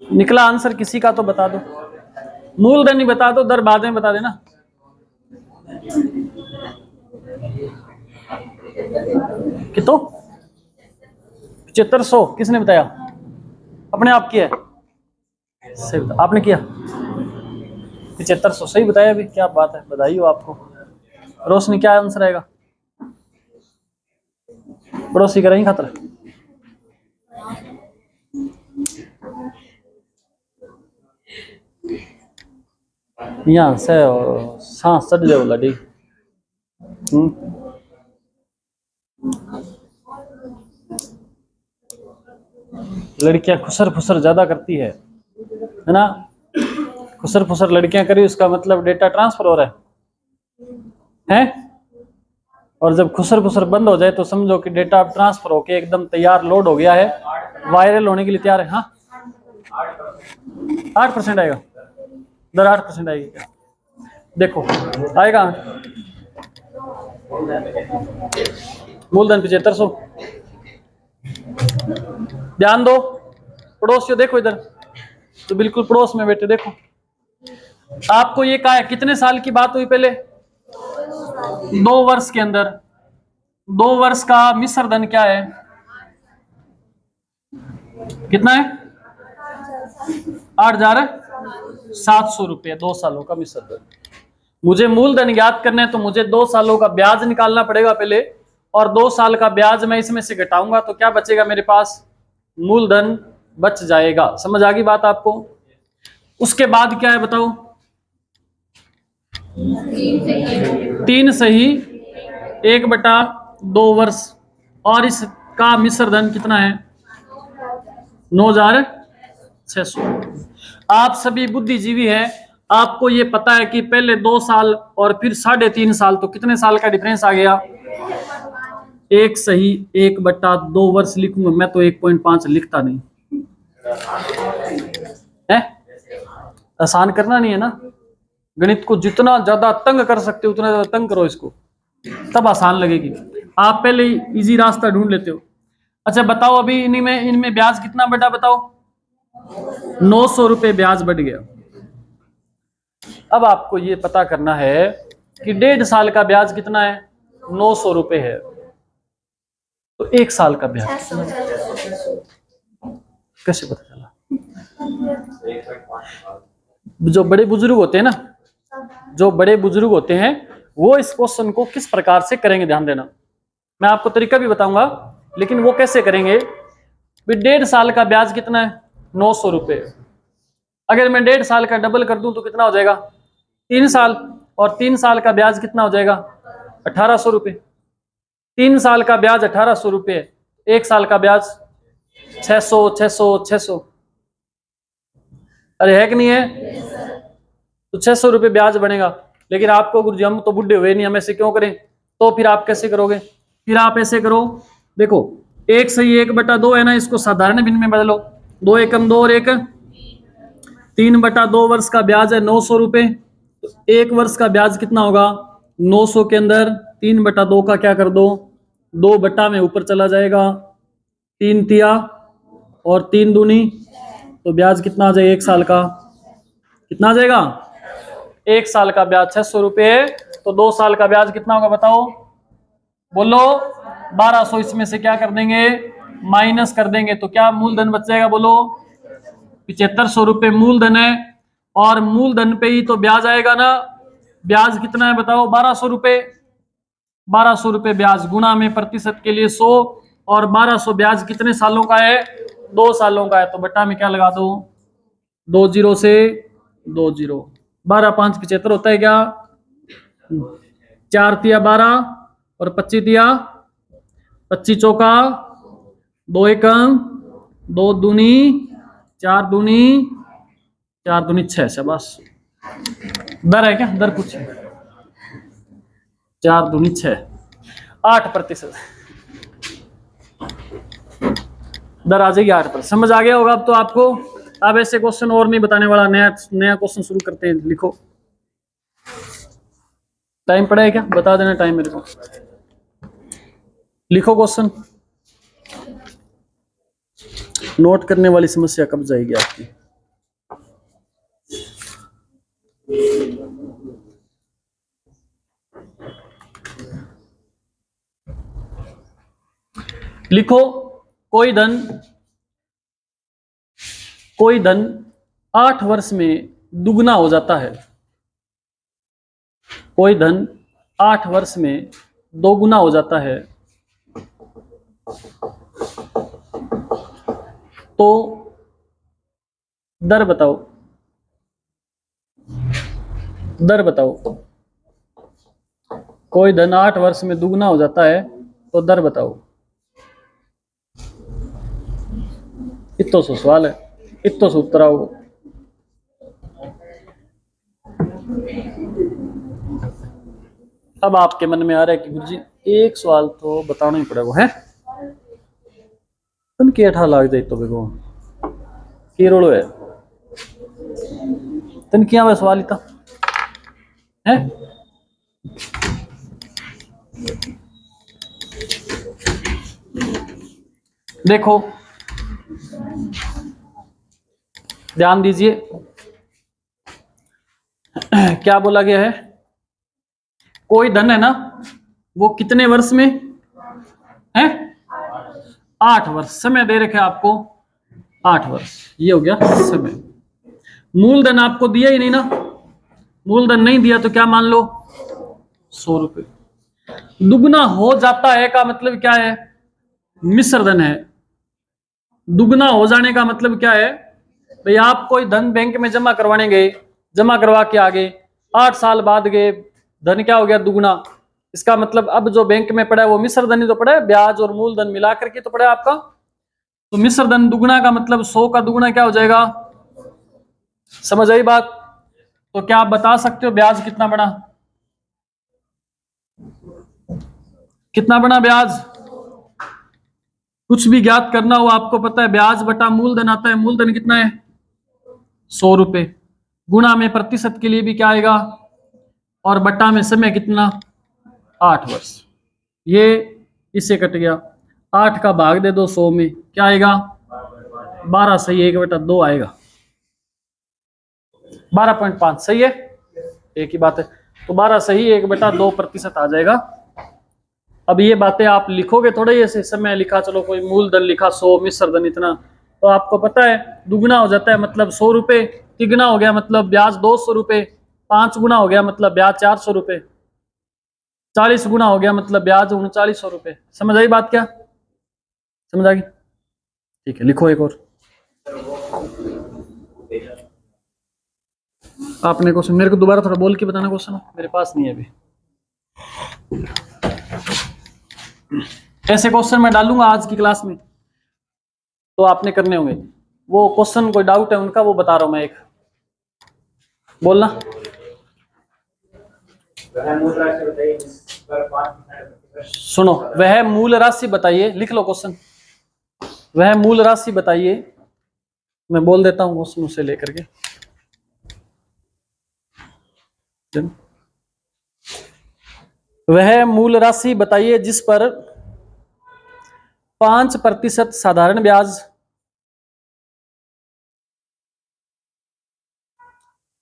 निकला आंसर किसी का तो बता दो, मूलधन ही बता दो, दर बाद में बता देना। कितो 7500 किसने बताया? अपने आप किया सही बता, आपने किया 7500 सही बताया। अभी क्या बात है, बधाई हो आपको। रोशनी क्या आंसर आएगा? पड़ोसी का रही खतरा। यहाँ से सांस चढ़ जाओ लड़ी। लड़कियां खुसर फुसर ज्यादा करती है ना। खुसर फुसर लड़कियां करी उसका मतलब डेटा ट्रांसफर हो रहा है? और जब खुसर फुसर बंद हो जाए तो समझो कि डेटा ट्रांसफर होके एकदम तैयार लोड हो गया है, वायरल होने के लिए तैयार है। हाँ 8% आएगा, दर 8% आएगी क्या? देखो आएगा मूलधन 7500। ध्यान दो पड़ोसियों, देखो इधर तो बिल्कुल पड़ोस में बैठे देखो। आपको ये कहा है कितने साल की बात हुई पहले? 2 वर्ष के अंदर 2 वर्ष का मिश्र धन क्या है? कितना है? 8,700 रुपये 2 सालों का मिश्र धन। मुझे मूलधन ज्ञात करना है तो मुझे 2 सालों का ब्याज निकालना पड़ेगा पहले, और 2 साल का ब्याज मैं इसमें से घटाऊंगा तो क्या बचेगा मेरे पास? मूलधन बच जाएगा। समझ आ गई बात आपको? उसके बाद क्या है बताओ? 3 सही 1/2 वर्ष, और इसका मिश्र धन कितना है? 9,600। आप सभी बुद्धिजीवी हैं, आपको ये पता है कि पहले 2 साल और फिर 3.5 साल, तो कितने साल का डिफरेंस आ गया? 1 सही 1/2 वर्ष लिखूंगा मैं तो 1.5 लिखता नहीं है। आसान करना नहीं है ना, गणित को जितना ज्यादा तंग कर सकते हो उतना ज्यादा तंग करो इसको, तब आसान लगेगी। आप पहले इजी रास्ता ढूंढ लेते हो। अच्छा बताओ अभी इनमें ब्याज कितना बढ़ा बताओ? 900 रुपये ब्याज बढ़ गया। अब आपको ये पता करना है कि 1.5 साल का ब्याज कितना है? 900 रुपये है, तो 1 साल का ब्याज कैसे पता चला? जो बड़े बुजुर्ग होते हैं ना, जो बड़े बुजुर्ग होते हैं वो इस क्वेश्चन को किस प्रकार से करेंगे, ध्यान देना। मैं आपको तरीका भी बताऊंगा, लेकिन वो कैसे करेंगे। 1.5 साल का ब्याज कितना है? 900 रुपये। अगर मैं 1.5 साल का डबल कर दूं तो कितना हो जाएगा? 3 साल, और 3 साल का ब्याज कितना हो जाएगा? 1,800 रुपये। 3 साल का ब्याज 1,800 रुपये, 1 साल का ब्याज 600 600 600। अरे है कि नहीं है? तो 600 रुपये ब्याज बनेगा। लेकिन आपको गुरुजी हम तो बुढ़े हुए नहीं, हम ऐसे क्यों करें? तो फिर आप कैसे करोगे? फिर आप ऐसे करो, देखो 1 सही 1/2 है ना, इसको साधारण भिन्न में बदलो। 2 एकम 2 और 1 3/2 वर्ष का ब्याज है 900 रुपये, तो 1 वर्ष का ब्याज कितना होगा? 900 के अंदर 3/2 का क्या कर दो? 2 बटा में ऊपर चला जाएगा, 3 तिया और 3 दूनी, तो ब्याज कितना आ जाएगा 1 साल का? कितना आ जाएगा? 1 साल का ब्याज 600 रुपये है, तो 2 साल का ब्याज कितना होगा बताओ? बोलो 1200। इसमें से क्या कर देंगे? माइनस कर देंगे, तो क्या मूलधन बच जाएगा? बोलो 7500 रुपये मूलधन है, और मूलधन पे ही तो ब्याज आएगा ना। ब्याज कितना है बताओ? 1200 रुपये। 1200 रुपये ब्याज गुणा में प्रतिशत के लिए 100, और 1200 ब्याज कितने सालों का है? 2 सालों का है, तो बटा में क्या लगा दो? 2 जीरो से 2 जीरो, 12 5 75 होता है क्या? 4 तिया 12 और 25 तिया 25 चौका 2 एकम 2 दूनी 4 दूनी 4 दूनी 6। शाबाश। दर है क्या? दर पूछे। 4 दूनी 6, 8%। दर आ जाएगी 8%। समझ आ गया होगा अब तो आपको। अब ऐसे क्वेश्चन और नहीं बताने वाला, नया क्वेश्चन शुरू करते हैं। लिखो, टाइम पड़ा है क्या? बता देना टाइम मेरे को। लिखो क्वेश्चन। नोट करने वाली समस्या कब जाएगी आपकी? लिखो, कोई धन 8 वर्ष में दुगना हो जाता है। कोई धन 8 वर्ष में दोगुना हो जाता है, तो दर बताओ। दर बताओ। कोई धन 8 वर्ष में दुगना हो जाता है, तो दर बताओ। इतो सो सवाल है, इतो सो उत्तर आओ। अब आपके मन में आ रहा है कि गुरुजी एक सवाल तो बताना ही पड़ेगा, है तुम के लाग जाए तो बेगो की रोड़ो है तन क्या वे सवाल इतना है। देखो ध्यान दीजिए क्या बोला गया है, कोई धन है ना वो कितने वर्ष में है, 8 वर्ष समय दे रखे आपको, 8 वर्ष ये हो गया समय। मूलधन आपको दिया ही नहीं ना, मूलधन नहीं दिया तो क्या मान लो 100 रुपए। दुगना हो जाता है का मतलब क्या है, मिश्र धन है। दुगना हो जाने का मतलब क्या है भाई, आप कोई धन बैंक में जमा करवाने गए, जमा करवा के आ गए, 8 साल बाद गए, धन क्या हो गया दुगना। इसका मतलब अब जो बैंक में पड़ा है वो मिश्र धन ही तो पड़ा है, ब्याज और मूलधन मिला करके तो पड़ा है आपका। तो मिश्र धन दुगना का मतलब 100 का दुगना क्या हो जाएगा, समझ आई बात। तो क्या आप बता सकते हो ब्याज कितना बना, कितना बना ब्याज। कुछ भी ज्ञात करना हो आपको पता है ब्याज बटा मूलधन आता है, मूलधन कितना है 100 रुपए, गुणा में प्रतिशत के लिए भी क्या आएगा, और बटा में समय कितना 8 वर्ष। ये इससे कट गया, 8 का भाग दे दो 100 में क्या आएगा 12 सही है, 1/2 आएगा 12.5 सही है, एक ही बात है। तो 12 सही 1/2% आ जाएगा। अब ये बातें आप लिखोगे थोड़ा ही ऐसे, समय लिखा चलो कोई मूलधन लिखा 100 मिश्र धन इतना, तो आपको पता है दुगना हो जाता है मतलब 100 रुपए, तिगुना हो गया मतलब ब्याज 200 रुपए, 5 गुना हो गया मतलब ब्याज 400 रुपए, 40 गुना हो गया मतलब ब्याज 3900 रुपए। समझ आई बात, क्या समझ आ गई, ठीक है लिखो एक और। आपने क्वेश्चन मेरे को दोबारा थोड़ा बोल के बताना, क्वेश्चन मेरे पास नहीं है अभी। ऐसे क्वेश्चन मैं डालूंगा आज की क्लास में तो आपने करने होंगे। वो क्वेश्चन कोई डाउट है उनका वो बता रहा हूं मैं, एक बोलना। सुनो, वह मूल राशि बताइए, लिख लो क्वेश्चन, वह मूल राशि बताइए। मैं बोल देता हूं क्वेश्चन उसे लेकर के। वह मूल राशि बताइए जिस पर 5% साधारण ब्याज,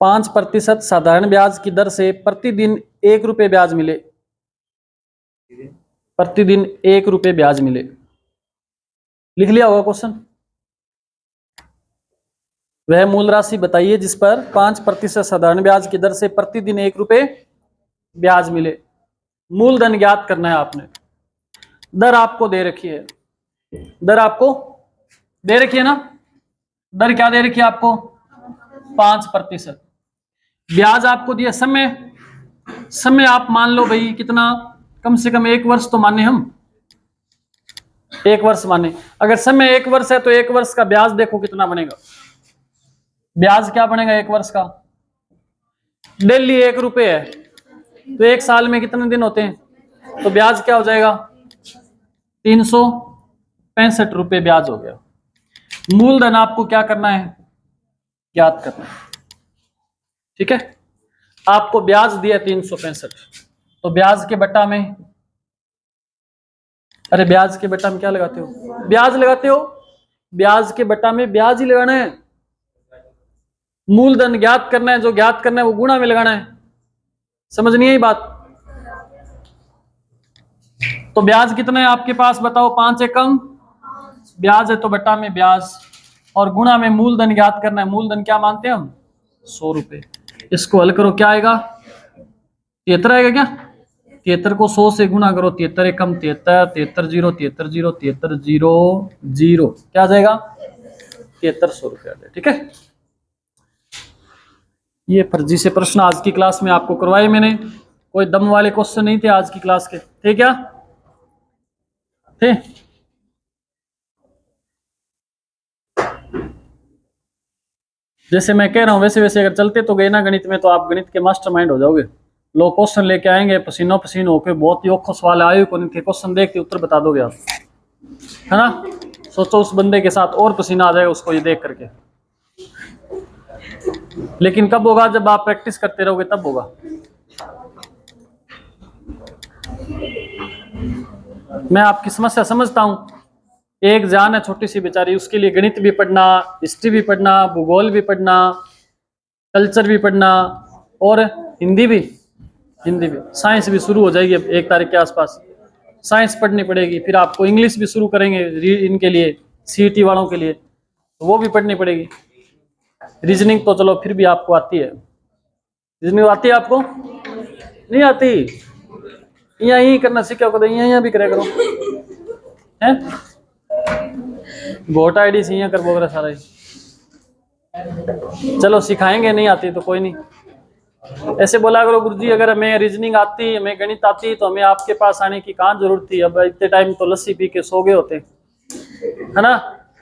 5% साधारण ब्याज की दर से प्रतिदिन 1 रुपये ब्याज मिले, प्रतिदिन 1 रुपये ब्याज मिले। लिख लिया होगा क्वेश्चन। वह मूल राशि बताइए जिस पर 5% साधारण ब्याज की दर से प्रतिदिन 1 रुपये ब्याज मिले। मूलधन ज्ञात करना है आपने। दर आपको दे रखी है, दर आपको दे रखी है ना, दर क्या दे रखी है आपको 5%। ब्याज आपको दिया, समय, समय आप मान लो भाई कितना, कम से कम 1 वर्ष तो माने हम, 1 वर्ष माने। अगर समय 1 वर्ष है तो 1 वर्ष का ब्याज देखो कितना बनेगा, ब्याज क्या बनेगा 1 वर्ष का, डेली 1 रुपये है तो 1 साल में कितने दिन होते हैं, तो ब्याज क्या हो जाएगा 365 रुपये ब्याज हो गया। मूलधन आपको क्या करना है, ज्ञात करना है, ठीक है। आपको ब्याज दिया 365, तो ब्याज के बट्टा में, अरे ब्याज के बट्टा में क्या लगाते हो, ब्याज लगाते हो, ब्याज के बट्टा में ब्याज ही लगाना है। मूलधन ज्ञात करना है, जो ज्ञात करना है वो गुणा में लगाना है। समझ नहीं आई बात। तो ब्याज कितना है आपके पास बताओ, 5 एकम ब्याज है तो बट्टा में ब्याज, और गुणा में मूलधन ज्ञात करना है। मूलधन क्या मानते हैं हम 100 रुपए। इसको हल करो क्या आएगा 73 आएगा क्या, 73 को 100 से गुणा करो, 73 एकम 73, 73 जीरो 73 जीरो 73 जीरो जीरो, क्या आ जाएगा 7300 रुपये आ जाएगा, ठीक है। ये फर्जी से प्रश्न आज की क्लास में आपको करवाए मैंने, कोई दम वाले क्वेश्चन नहीं थे आज की क्लास के, थे क्या। ठीक। जैसे मैं कह रहा हूँ वैसे वैसे अगर चलते तो गए ना गणित में, तो आप गणित के मास्टरमाइंड हो जाओगे। लोग क्वेश्चन लेके आएंगे पसीनो पसीन होके, बहुत ही औखा सवाल आए को नहीं थे, क्वेश्चन देख के उत्तर बता दोगे आप, है ना। सोचो उस बंदे के साथ और पसीना आ जाएगा उसको ये देख करके। लेकिन कब होगा? जब आप प्रैक्टिस करते रहोगे तब होगा। मैं आपकी समस्या समझता हूं। एक जान है छोटी सी बेचारी, उसके लिए गणित भी पढ़ना, हिस्ट्री भी पढ़ना, भूगोल भी पढ़ना, कल्चर भी पढ़ना, और हिंदी भी साइंस भी शुरू हो जाएगी अब 1 तारीख के आसपास। साइंस पढ़नी पड़ेगी, फिर आपको इंग्लिश भी शुरू करेंगे इनके लिए, सीईटी वालों के लिए, तो वो भी पढ़नी पड़ेगी। रीजनिंग तो चलो फिर भी आपको आती है। रीजनिंग आती है आपको? नहीं आती? यही करना सीखा करो, यहाँ भी करे करो, हैं? वोट आईडी से यहाँ कर बोल सारा ही। चलो सिखाएंगे, नहीं आती तो कोई नहीं। ऐसे बोला करो, गुरुजी अगर हमें रीजनिंग आती, हमें गणित आती, तो हमें आपके पास आने की कहाँ जरूरत थी, अब इतने टाइम तो लस्सी पी के सो गए होते, है ना।